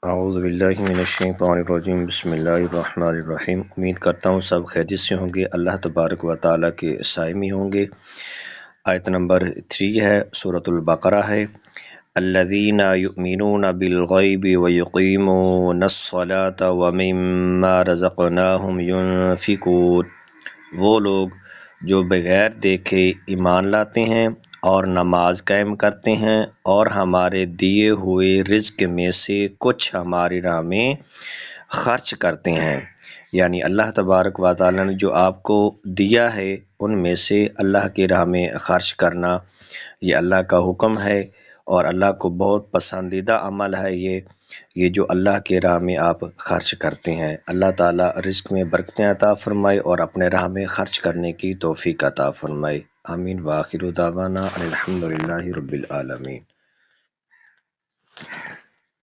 औज़ु बिल्लाहि मिनश्शैतानिर्रजीम बिस्मिल्लाहिर्रहमानिर्रहीम। उम्मीद करता हूँ सब खैरियत से होंगे, अल्लाह तबारक व तआला के साइमी होंगे। आयत नंबर 3 है, सूरतुल बकरा है। अल्लज़ीना युमिनूना बिल गैबि व युक़ीमूनस्सलाता व मिम्मा रज़क़नाहुम युनफ़िकून। वो लोग जो बग़ैर देखे ईमान लाते हैं और नमाज कायम करते हैं और हमारे दिए हुए रिज़्क़ में से कुछ हमारी राह में ख़र्च करते हैं। यानी अल्लाह तबारक व तआला ने जो आपको दिया है उनमें से अल्लाह की राह में ख़र्च करना, ये अल्लाह का हुक्म है और अल्लाह को बहुत पसंदीदा अमल है ये जो अल्लाह के राह में आप ख़र्च करते हैं। अल्लाह ताला रिज़्क़ में बरकतें अता फ़रमाए और अपने राह में ख़र्च करने की तौफ़ीक़ अता फ़रमाए। आमीन व आखिरु दावाना अनिल हम्दुलिल्लाहि रब्बिल आलमीन।